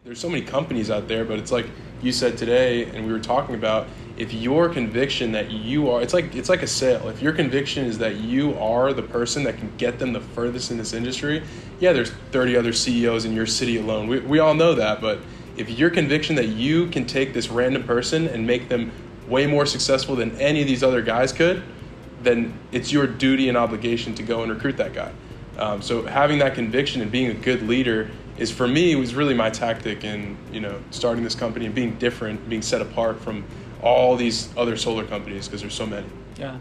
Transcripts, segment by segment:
There's so many companies out there, but it's like you said today, and we were talking about, if your conviction that you are, it's like a sale. If your conviction is that you are the person that can get them the furthest in this industry, yeah, there's 30 other CEOs in your city alone. We all know that, but if your conviction that you can take this random person and make them way more successful than any of these other guys could, then it's your duty and obligation to go and recruit that guy. So having that conviction and being a good leader is, for me, was really my tactic in, starting this company and being different, being set apart from all these other solar companies, because there's so many. Yeah.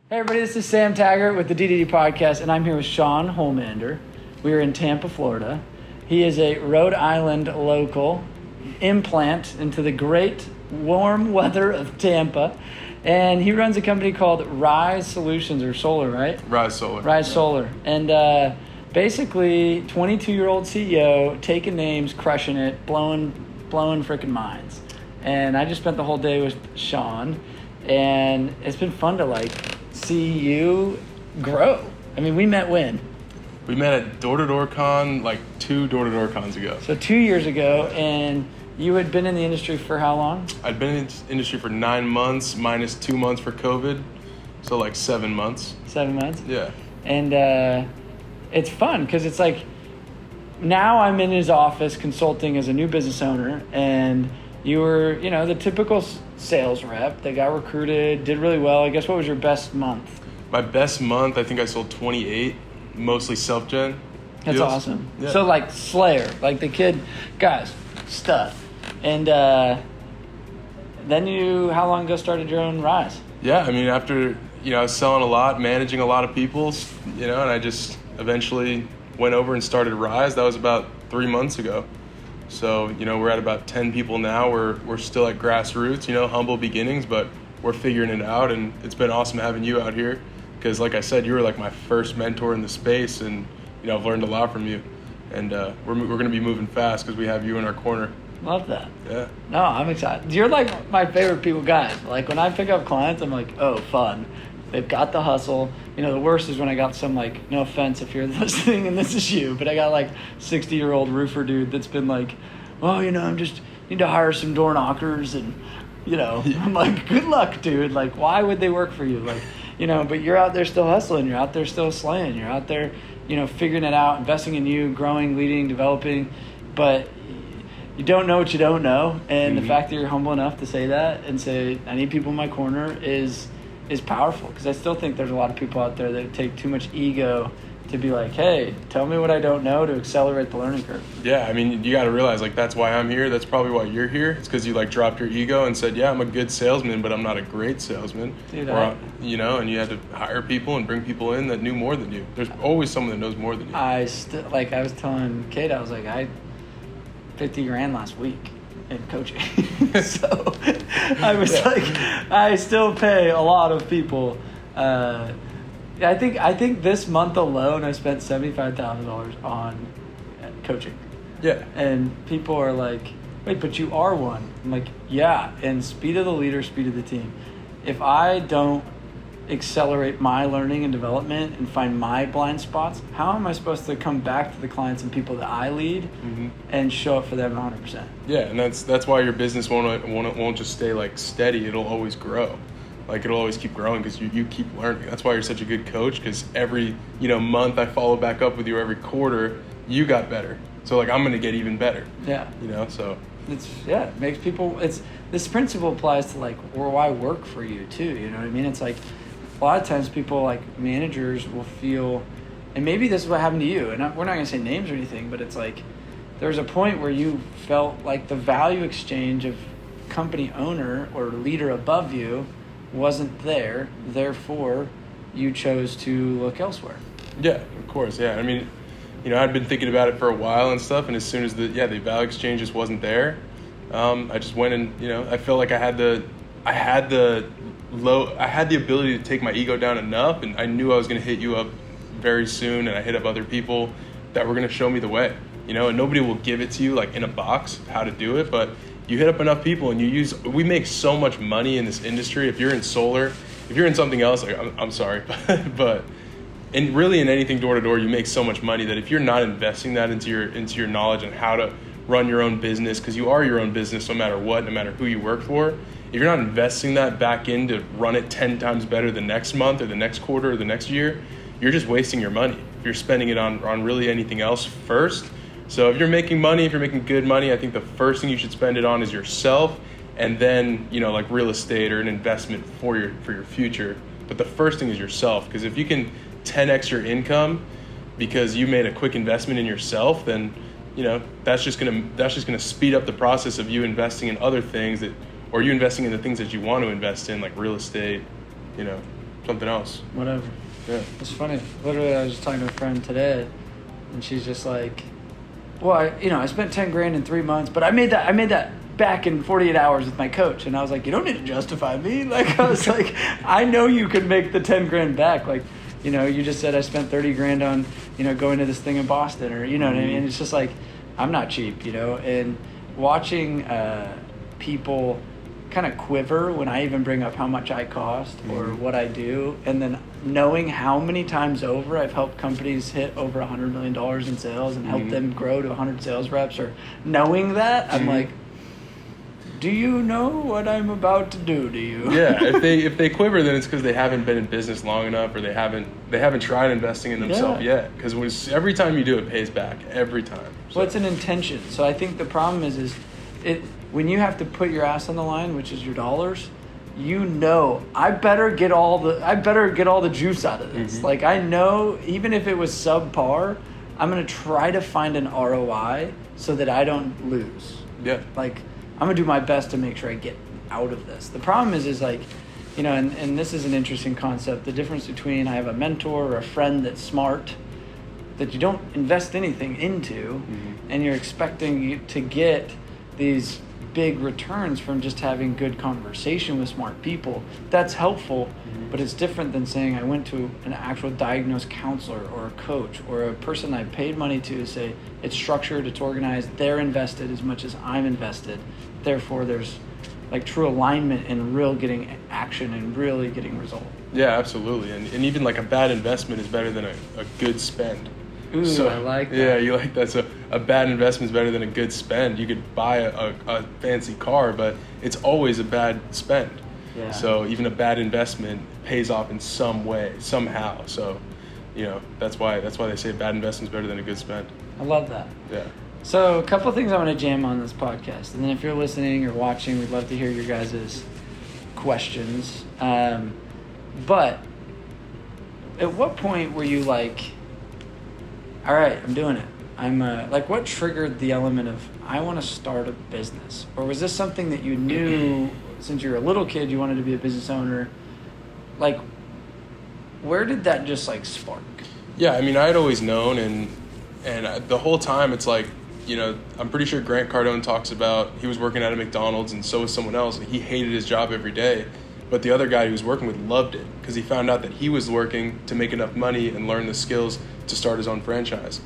Hey everybody, this is Sam Taggart with the DDD Podcast, and I'm here with Sean Holmander. We are in Tampa, Florida. He is a Rhode Island local implant into the great warm weather of Tampa, and he runs a company called Rise Solutions, or Solar, right? Rise Solar. Rise Solar. And basically, 22-year-old CEO, taking names, crushing it, blowing freaking minds. And I just spent the whole day with Sean, and it's been fun to see you grow. I mean, we met when? We met at Door-to-Door Con, 2 Door-to-Door Cons ago. So 2 years ago, and you had been in the industry for how long? I'd been in the industry for 9 months, minus 2 months for COVID, so 7 months. 7 months? Yeah. And it's fun, because it's now I'm in his office consulting as a new business owner, and you were, the typical sales rep that got recruited, did really well. I guess, what was your best month? My best month, I think I sold 28, mostly self-gen. That's deals. awesome. Yeah. So Slayer, the kid, guys, stud. And then you, how long ago started your own Rise? Yeah, I mean, after, I was selling a lot, managing a lot of people, and I just eventually went over and started Rise. That was about 3 months ago. So, we're at about 10 people now. We're still at grassroots, humble beginnings, but we're figuring it out. And it's been awesome having you out here because, like I said, you were my first mentor in the space, and, I've learned a lot from you. And we're going to be moving fast because we have you in our corner. Love that. Yeah. No, I'm excited. You're my favorite people guys. When I pick up clients, I'm oh, fun. They've got the hustle. The worst is when I got some, no offense if you're listening and this is you, but I got 60-year-old roofer dude that's been I'm just need to hire some door knockers, and, I'm good luck, dude. Why would they work for you? But you're out there still hustling. You're out there still slaying. You're out there, figuring it out, investing in you, growing, leading, developing. But you don't know what you don't know. And the fact that you're humble enough to say that and say, I need people in my corner is powerful, because I still think there's a lot of people out there that take too much ego to be hey, tell me what I don't know to accelerate the learning curve. Yeah, I mean, you got to realize, that's why I'm here. That's probably why you're here. It's because you, dropped your ego and said, yeah, I'm a good salesman, but I'm not a great salesman. Dude, and you had to hire people and bring people in that knew more than you. There's always someone that knows more than you. I was telling Kate, I was I $50,000 last week in coaching. So I was I still pay a lot of people. I think this month alone I spent $75,000 on coaching. Yeah. And people are wait, but you are one. I'm yeah. And speed of the leader, speed of the team. If I don't accelerate my learning and development and find my blind spots, how am I supposed to come back to the clients and people that I lead and show up for them 100%? Yeah, and that's why your business won't just stay steady. It'll always grow. It'll always keep growing because you keep learning. That's why you're such a good coach, because every month I follow back up with you, every quarter you got better. So I'm going to get even better. Yeah. So it makes people. This principle applies to why work for you too. You know what I mean? It's a lot of times people managers will feel, and maybe this is what happened to you. And we're not going to say names or anything, but it's there's a point where you felt the value exchange of company owner or leader above you wasn't there, therefore you chose to look elsewhere. Yeah, of course. Yeah, I mean, I'd been thinking about it for a while and stuff, and as soon as the value exchange just wasn't there, I just went and I felt like I had the ability to take my ego down enough, and I knew I was going to hit you up very soon, and I hit up other people that were going to show me the way, you know, and nobody will give it to you like in a box how to do it, but you hit up enough people and we make so much money in this industry. If you're in solar, if you're in something else, like I'm sorry, but and really in anything door to door, you make so much money that if you're not investing that into your knowledge and how to run your own business, because you are your own business no matter what, no matter who you work for, if you're not investing that back in to run it 10 times better the next month or the next quarter or the next year, you're just wasting your money. If you're spending it on really anything else first. So if you're making money, if you're making good money, I think the first thing you should spend it on is yourself, and then, you know, like real estate or an investment for your future. But the first thing is yourself, because if you can 10x your income because you made a quick investment in yourself, then, you know, that's just gonna speed up the process of you investing in other things or you investing in the things that you want to invest in, like real estate, you know, something else. Whatever. Yeah. It's funny. Literally, I was just talking to a friend today, and she's just like, well, I spent 10 grand in 3 months, but I made that back in 48 hours with my coach. And I was like, you don't need to justify me. Like, I was like, I know you could make the 10 grand back. Like, you know, you just said I spent 30 grand on, you know, going to this thing in Boston, or, you know what I mean? It's just like, I'm not cheap, you know, and watching people kind of quiver when I even bring up how much I cost or what I do, and then knowing how many times over I've helped companies hit over $100 million in sales and helped them grow to 100 sales reps, or knowing that, I'm like, do you know what I'm about to do to you? Yeah, if they quiver, then it's because they haven't been in business long enough, or they haven't tried investing in themselves yet. Because every time you do it, pays back every time. So. Well, it's an intention. So I think the problem is when you have to put your ass on the line, which is your dollars, you know, I better get all the juice out of this. Like, I know even if it was subpar, I'm gonna try to find an ROI so that I don't lose. Yeah. Like, I'm gonna do my best to make sure I get out of this. The problem is like, you know, and this is an interesting concept. The difference between I have a mentor or a friend that's smart, that you don't invest anything into, and you're expecting to get these big returns from just having good conversation with smart people. That's helpful, but it's different than saying I went to an actual diagnosed counselor or a coach or a person I paid money to say it's structured, it's organized, they're invested as much as I'm invested. Therefore, there's like true alignment and real getting action and really getting result. Yeah, absolutely. And even like a bad investment is better than a good spend. Ooh, so, I like that. Yeah, you like that. So a bad investment is better than a good spend. You could buy a fancy car, but it's always a bad spend. Yeah. So even a bad investment pays off in some way, somehow. So, you know, that's why they say a bad investment is better than a good spend. I love that. Yeah. So a couple of things I want to jam on this podcast. And then if you're listening or watching, we'd love to hear your guys' questions. But at what point were you like, all right, I'm doing it? I'm like, what triggered the element of I want to start a business? Or was this something that you knew since you were a little kid you wanted to be a business owner? Like, where did that just like spark? Yeah, I mean, I had always known, and the whole time it's like, you know, I'm pretty sure Grant Cardone talks about he was working at a McDonald's and so was someone else, and he hated his job every day. But the other guy he was working with loved it because he found out that he was working to make enough money and learn the skills to start his own franchise.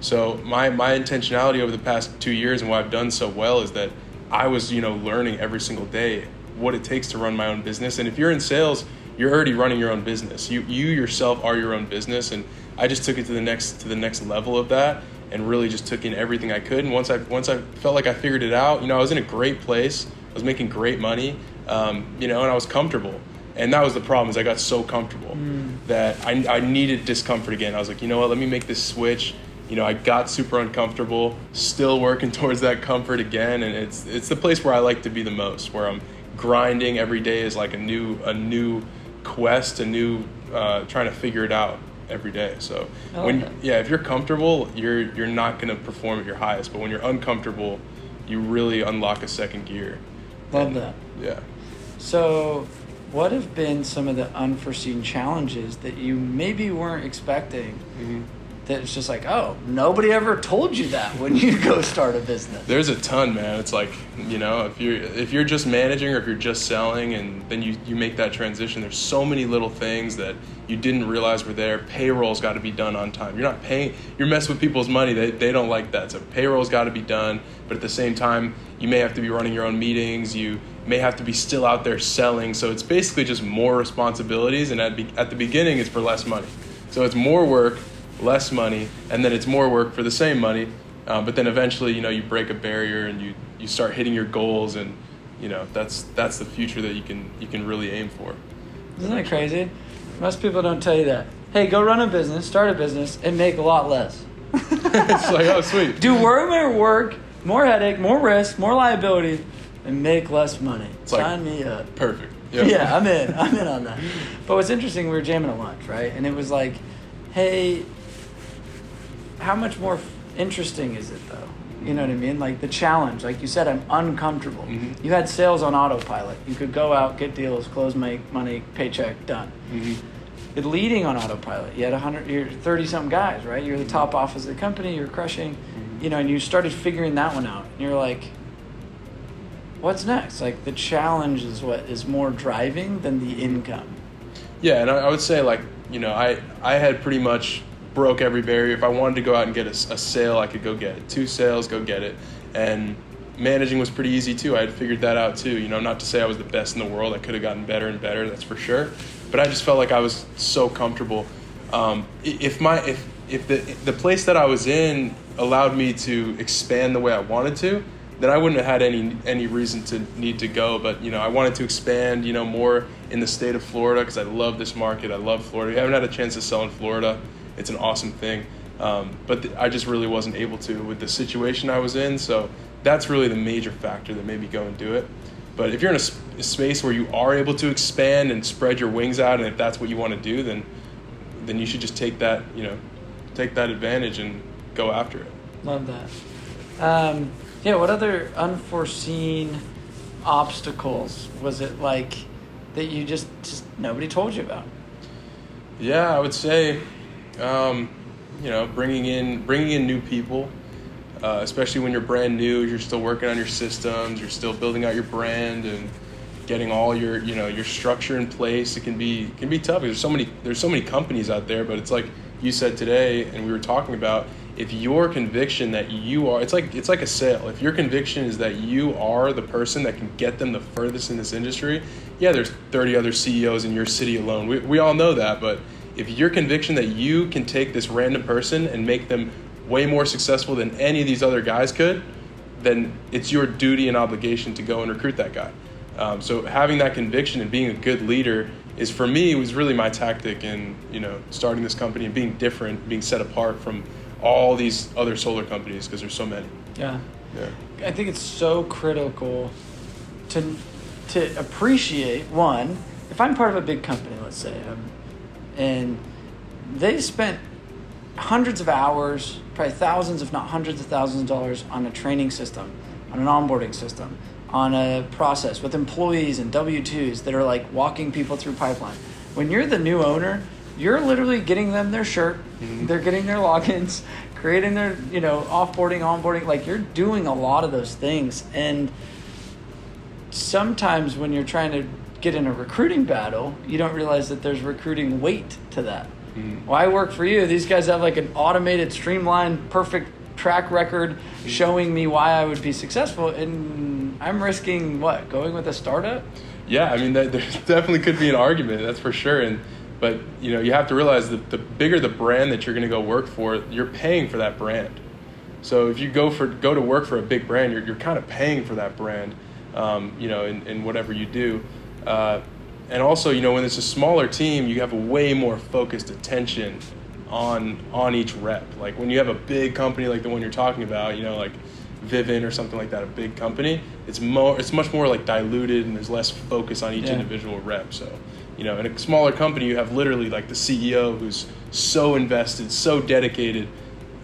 So my intentionality over the past 2 years and why I've done so well is that I was, you know, learning every single day what it takes to run my own business. And if you're in sales, you're already running your own business. You yourself are your own business. And I just took it to the next level of that and really just took in everything I could. And once I felt like I figured it out, you know, I was in a great place. I was making great money. You know, and I was comfortable. And that was the problem, is I got so comfortable that I needed discomfort again. I was like, you know what, let me make this switch. You know, I got super uncomfortable, still working towards that comfort again. And it's the place where I like to be the most, where I'm grinding every day is like a new quest, trying to figure it out every day. So if you're comfortable, you're not going to perform at your highest. But when you're uncomfortable, you really unlock a second gear. Love that. Yeah. So what have been some of the unforeseen challenges that you maybe weren't expecting that it's just like, oh, nobody ever told you that when you go start a business? There's a ton, man. It's like, if you're just managing or if you're just selling and then you make that transition, there's so many little things that you didn't realize were there. Payroll's got to be done on time. You're not paying, you're messing with people's money. They don't like that. So payroll's got to be done. But at the same time, you may have to be running your own meetings. You may have to be still out there selling. So it's basically just more responsibilities. And at the beginning, it's for less money. So it's more work, less money, and then it's more work for the same money. But then eventually, you break a barrier and you start hitting your goals, and that's the future that you can really aim for. Isn't that crazy? Most people don't tell you that. Hey, go run a business, start a business, and make a lot less. It's like, oh, sweet. Do way more work, more headache, more risk, more liability, and make less money. Sign me up. Perfect. Yep. Yeah, I'm in on that. But what's interesting, we were jamming at lunch, right? And it was like, hey, how much more interesting is it though? You know what I mean? Like the challenge, like you said, I'm uncomfortable. Mm-hmm. You had sales on autopilot. You could go out, get deals, close, make money, paycheck, done. Mm-hmm. You're leading on autopilot. You had you're 30-something guys, right? You're the top office of the company. You're crushing, and you started figuring that one out. And you're like, what's next? Like the challenge is what is more driving than the income. Yeah, and I would say I had pretty much broke every barrier. If I wanted to go out and get a sale, I could go get it. 2 sales, go get it. And managing was pretty easy too. I had figured that out too. Not to say I was the best in the world. I could have gotten better and better, that's for sure. But I just felt like I was so comfortable. If the place that I was in allowed me to expand the way I wanted to, then I wouldn't have had any reason to need to go. But I wanted to expand more in the state of Florida because I love this market. I love Florida. We haven't had a chance to sell in Florida. It's an awesome thing. But I just really wasn't able to with the situation I was in. So that's really the major factor that made me go and do it. But if you're in a space where you are able to expand and spread your wings out, and if that's what you want to do, then you should just take that advantage and go after it. Love that. What other unforeseen obstacles was it like that you just nobody told you about? Yeah, I would say, bringing in new people, especially when you're brand new, you're still working on your systems, you're still building out your brand and getting all your structure in place. It can be tough. There's so many companies out there, but it's like you said today, and we were talking about, if your conviction that you are, it's like a sale. If your conviction is that you are the person that can get them the furthest in this industry, yeah, there's 30 other CEOs in your city alone. We all know that, but if your conviction that you can take this random person and make them way more successful than any of these other guys could, then it's your duty and obligation to go and recruit that guy. So having that conviction and being a good leader is, for me, was really my tactic in starting this company and being different, being set apart from all these other solar companies because there's so many. Yeah. I think it's so critical to appreciate, one, if I'm part of a big company, let's say, and they spent hundreds of hours, probably thousands, if not hundreds of thousands of dollars on a training system, on an onboarding system, on a process with employees and W-2s that are like walking people through pipeline. When you're the new owner, you're literally getting them their shirt, they're getting their logins, creating their, offboarding, onboarding, like you're doing a lot of those things. And sometimes when you're trying to get in a recruiting battle, you don't realize that there's recruiting weight to that. Well, I work for you. These guys have like an automated, streamlined, perfect track record showing me why I would be successful. And I'm risking what? Going with a startup? Yeah, I mean, there definitely could be an argument, that's for sure. But you have to realize that the bigger the brand that you're going to go work for, you're paying for that brand. So if you go to work for a big brand, you're kind of paying for that brand, in whatever you do. And also, when it's a smaller team, you have a way more focused attention on each rep. Like when you have a big company like the one you're talking about, like Vivint or something like that, a big company, it's much more like diluted and there's less focus on each individual rep. So, in a smaller company, you have literally like the CEO who's so invested, so dedicated,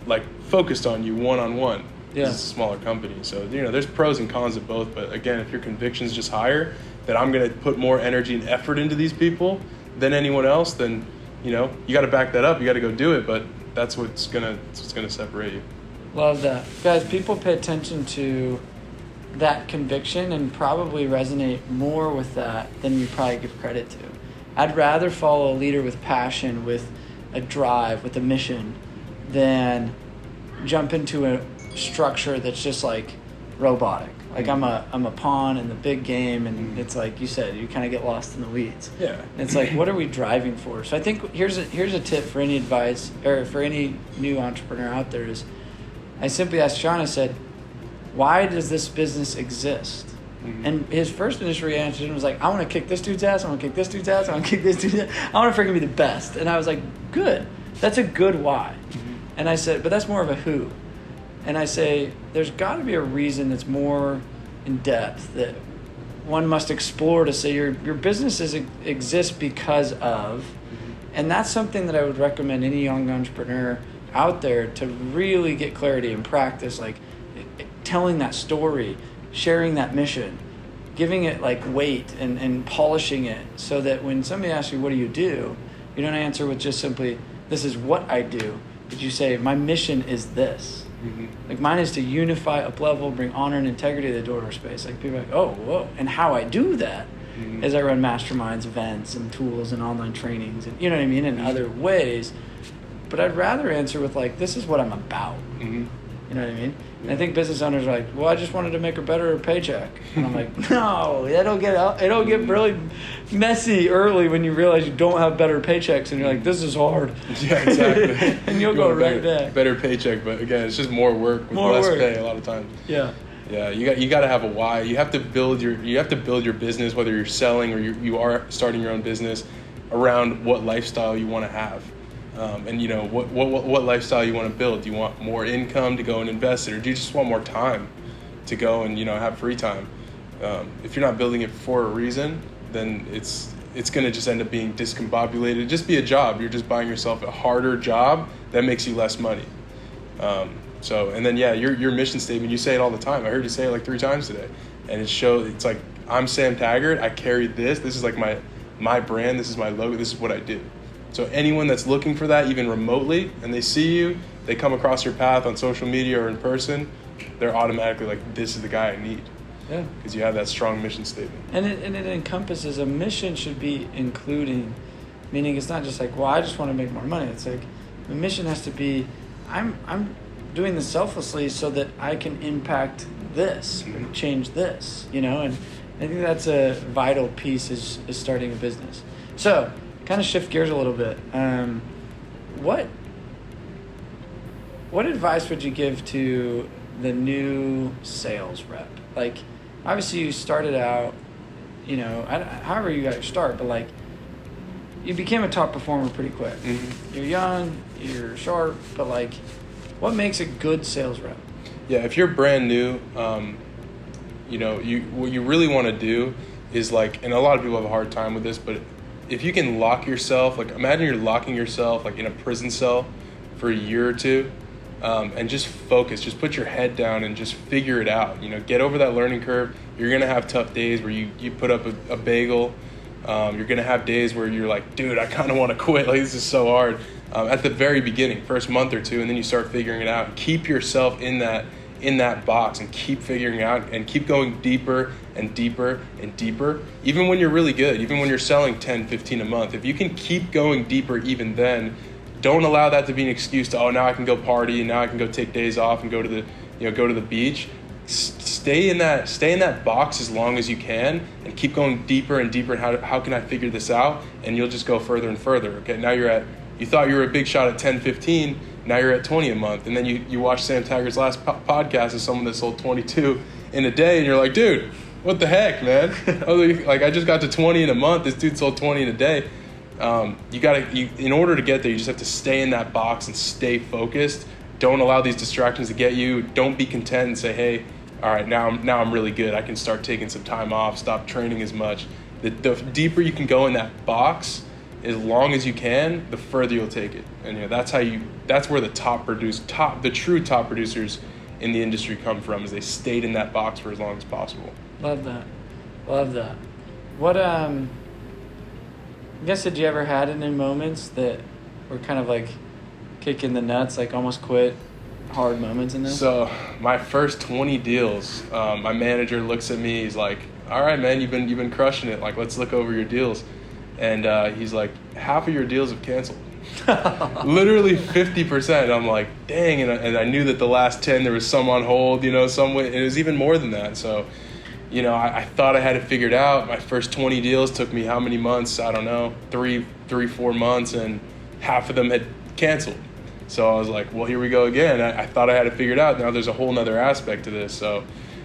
like focused on you one-on-one. Yeah. It's a smaller company. So, there's pros and cons of both. But again, if your conviction is just higher, that I'm going to put more energy and effort into these people than anyone else, then, you got to back that up. You got to go do it. But that's what's gonna separate you. Love that. Guys, people pay attention to that conviction and probably resonate more with that than you probably give credit to. I'd rather follow a leader with passion, with a drive, with a mission, than jump into a structure that's just like robotic. Like I'm a pawn in the big game, and it's like you said, you kind of get lost in the weeds. Yeah. And it's like, what are we driving for? So I think here's a tip for any advice or for any new entrepreneur out there is, I simply asked Sean, I said, why does this business exist? Mm-hmm. And his first initial reaction was like, I want to kick this dude's ass, I want to kick this dude's ass, I want to kick this dude's ass, I want to freaking be the best. And I was like, good. That's a good why. Mm-hmm. And I said, but that's more of a who. And I say, there's got to be a reason that's more in depth that one must explore to say your business exists because of. Mm-hmm. And that's something that I would recommend any young entrepreneur out there to really get clarity and practice, like telling that story, sharing that mission, giving it like weight and polishing it so that when somebody asks you, what do? You don't answer with just simply, this is what I do. But you say, my mission is this. Mm-hmm. Like mine is to unify, up-level, bring honor and integrity to the door space. Like people are like, oh, whoa. And how I do that is I run masterminds, events, and tools and online trainings and, you know what I mean, in other ways. But I'd rather answer with like, this is what I'm about. Mm-hmm. You know what I mean? And I think business owners are like, well, I just wanted to make a better paycheck. And I'm like, no, it'll get really messy early when you realize you don't have better paychecks and you're like, this is hard. Yeah, exactly. And you'll go right back. Better paycheck, but again, it's just more work with less pay a lot of times. Yeah. Yeah, you got to have a why. You have to build your business, whether you're selling or you are starting your own business, around what lifestyle you want to have. And you know what lifestyle you want to build. Do you want more income to go and invest it, or do you just want more time to go and have free time? If you're not building it for a reason, then it's going to just end up being discombobulated. Just be a job. You're just buying yourself a harder job that makes you less money. And then your mission statement. You say it all the time. I heard you say it like 3 times today, and it's like, I'm Sam Taggart. I carry this. This is like my brand. This is my logo. This is what I do. So anyone that's looking for that, even remotely, and they see you, they come across your path on social media or in person, they're automatically like, this is the guy I need. Yeah. Because you have that strong mission statement. And it encompasses, a mission should be including, meaning it's not just like, well, I just want to make more money. It's like, the mission has to be, I'm doing this selflessly so that I can impact this, or change this, and I think that's a vital piece is starting a business. So, kind of shift gears a little bit. What advice would you give to the new sales rep? Like, obviously you started out, however you got your start, but like, you became a top performer pretty quick. Mm-hmm. You're young, you're sharp, but like, what makes a good sales rep? Yeah, if you're brand new, what you really want to do is like, and a lot of people have a hard time with this, but if you can lock yourself, like imagine you're locking yourself like in a prison cell for a year or two, and just focus, just put your head down and just figure it out. Get over that learning curve. You're going to have tough days where you put up a bagel. You're going to have days where you're like, dude, I kind of want to quit. Like, this is so hard. At the very beginning, first month or two, and then you start figuring it out. Keep yourself in that box and keep figuring it out and keep going deeper and deeper and deeper. Even when you're really good, even when you're selling 10, 15 a month, if you can keep going deeper even then, don't allow that to be an excuse to, now I can go party and now I can go take days off and go to the beach. Stay in that box as long as you can and keep going deeper and deeper. And how can I figure this out? And you'll just go further and further. Okay, now you thought you were a big shot at 10, 15. Now you're at 20 a month. And then you watch Sam Taggart's last podcast as someone that sold 22 in a day. And you're like, dude, what the heck, man? I just got to 20 in a month. This dude sold 20 in a day. In order to get there, you just have to stay in that box and stay focused. Don't allow these distractions to get you. Don't be content and say, hey, all right, now I'm really good. I can start taking some time off, stop training as much. The deeper you can go in that box, as long as you can, the further you'll take it. And that's where the true top producers in the industry come from, is they stayed in that box for as long as possible. Love that. What I guess, did you ever had any moments that were kind of like kick in the nuts, like almost quit hard moments in this? So my first 20 deals, my manager looks at me. He's like, "All right, man, you've been crushing it. Like, let's look over your deals." And he's like, "Half of your deals have canceled." Literally 50%. I'm like, dang. And I knew that the last 10 there was some on hold. Some way. It was even more than that. So, I thought I had it figured out. My first 20 deals took me how many months? I don't know, 4 months, and half of them had canceled. So I was like, well, here we go again. I thought I had it figured out. Now there's a whole nother aspect to this. So,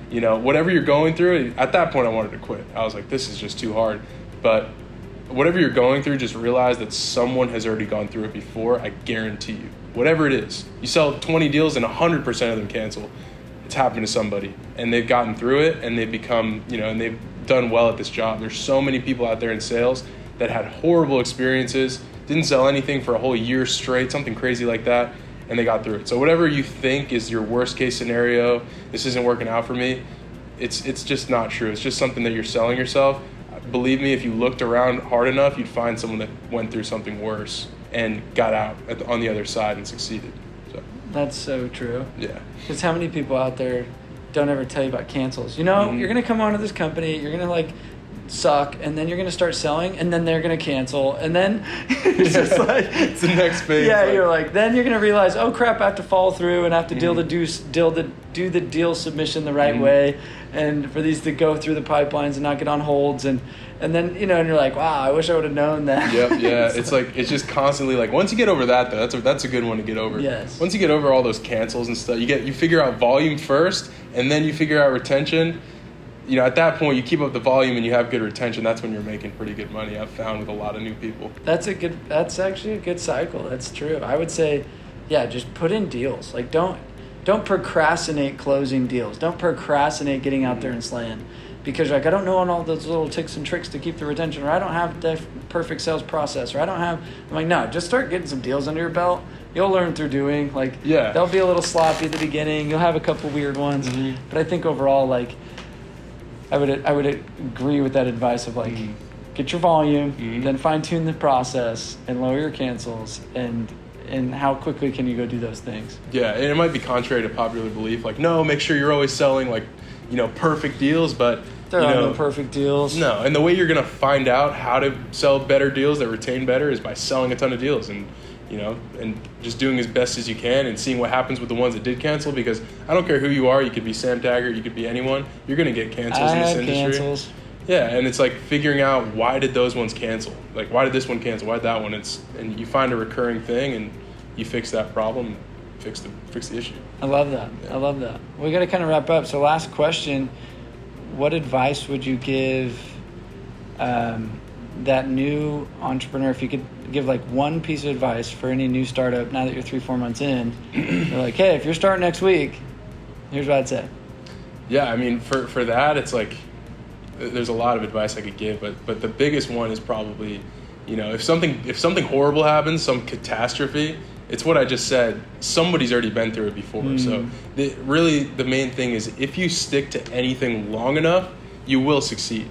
whatever you're going through, at that point I wanted to quit. I was like, this is just too hard. But whatever you're going through, just realize that someone has already gone through it before. I guarantee you. Whatever it is. You sell 20 deals and 100% of them cancel. It's happened to somebody. And they've gotten through it, and they've become, and they've done well at this job. There's so many people out there in sales that had horrible experiences, didn't sell anything for a whole year straight, something crazy like that, and they got through it. So whatever you think is your worst case scenario, this isn't working out for me, it's just not true. It's just something that you're selling yourself. Believe me, if you looked around hard enough, you'd find someone that went through something worse and got out on the other side and succeeded. So that's so true. Yeah. Because how many people out there don't ever tell you about cancels? You're going to come onto this company, you're going to suck, and then you're going to start selling, and then they're going to cancel, and then it's just it's the next phase. Yeah, you're then you're going to realize, oh crap, I have to follow through and I have to do the deal submission the right way, and for these to go through the pipelines and not get on holds, and then and you're like, wow, I wish I would have known that. Yep, yeah. It's it's just constantly once you get over that, though, that's a good one to get over. Yes. Once you get over all those cancels and stuff, you figure out volume first, and then you figure out retention. At that point, you keep up the volume and you have good retention. That's when you're making pretty good money, I've found, with a lot of new people. That's actually a good cycle. That's true. I would say, yeah, just put in deals. Don't procrastinate closing deals. Don't procrastinate getting out there and slaying. Because I don't know all those little tips and tricks to keep the retention, or I don't have the perfect sales process, or I'm like, no, just start getting some deals under your belt. You'll learn through doing. They'll be a little sloppy at the beginning. You'll have a couple weird ones. Mm-hmm. But I think overall, I would agree with that advice of get your volume, then fine tune the process and lower your cancels, and how quickly can you go do those things. Yeah, and it might be contrary to popular belief. No, make sure you're always selling perfect deals, but there are no perfect deals. No, and the way you're gonna find out how to sell better deals that retain better is by selling a ton of deals and just doing as best as you can and seeing what happens with the ones that did cancel, because I don't care who you are. You could be Sam Taggart, you could be anyone. You're going to get cancels in this industry. Cancels. Yeah, and it's figuring out, why did those ones cancel? Why did this one cancel? Why did that one? And you find a recurring thing and you fix that problem, fix the issue. I love that. Yeah. I love that. We got to kind of wrap up. So last question, what advice would you give that new entrepreneur, if you could give one piece of advice for any new startup now that you're 3-4 months in? You're hey, if you're starting next week, here's what I'd say. Yeah, I mean, for that, it's there's a lot of advice I could give, but the biggest one is probably, if something horrible happens, some catastrophe, it's what I just said. Somebody's already been through it before. So the main thing is, if you stick to anything long enough, you will succeed.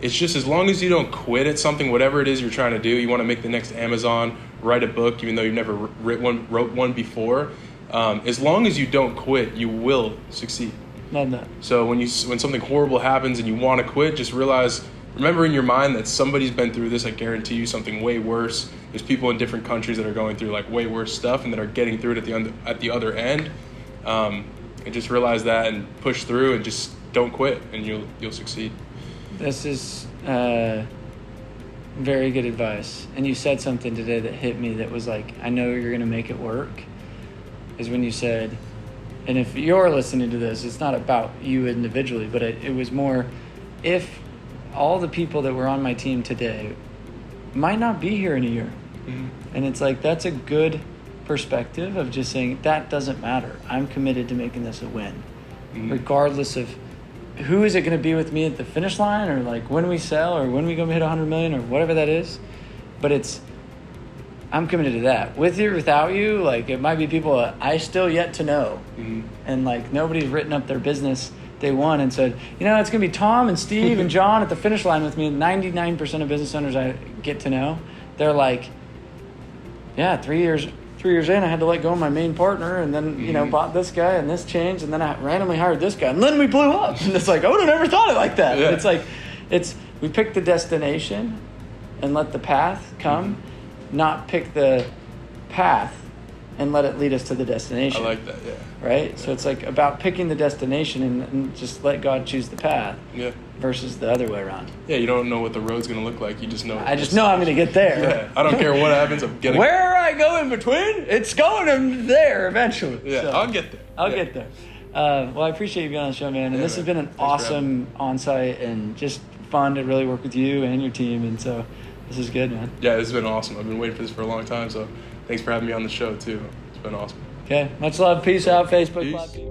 It's just, as long as you don't quit at something, whatever it is you're trying to do, you want to make the next Amazon, write a book, even though you've never wrote one before. As long as you don't quit, you will succeed. Love that. So when something horrible happens and you want to quit, just remember in your mind that somebody's been through this. I guarantee you something way worse. There's people in different countries that are going through way worse stuff and that are getting through it at the other end. And just realize that and push through and just don't quit, and you'll succeed. This is very good advice. And you said something today that hit me that was I know you're going to make it work, is when you said, and if you're listening to this, it's not about you individually, but it was more, if all the people that were on my team today might not be here in a year. Mm-hmm. And it's that's a good perspective of just saying, that doesn't matter. I'm committed to making this a win, regardless of who is it going to be with me at the finish line, or when we sell, or when we go hit 100 million, or whatever that is. But I'm committed to that. With you or without you, it might be people I still yet to know. Mm-hmm. And nobody's written up their business day one and said, it's going to be Tom and Steve and John at the finish line with me. 99% of business owners I get to know, they're yeah, 3 years 3 years in, I had to let go of my main partner, and then, you know, bought this guy, and this changed, and then I randomly hired this guy, and then we blew up. And it's like, I would have never thought it like that. Yeah. It's like, we pick the destination and let the path come, not pick the path and let it lead us to the destination. I like that, yeah. Right? Yeah. So it's like about picking the destination and just let God choose the path. Yeah. Versus the other way around. Yeah, you don't know what the road's going to look like. You just know. I just know I'm going to get there. Yeah, I don't care what happens. I'm getting. Where I go in between, it's going there eventually. Yeah, so, I'll get there. I'll get there. Well, I appreciate you being on the show, man. And this has been an awesome on-site and just fun to really work with you and your team. And so this is good, man. Yeah, this has been awesome. I've been waiting for this for a long time. So thanks for having me on the show, too. It's been awesome. Okay. Much love. Peace out, Facebook. Peace. Live.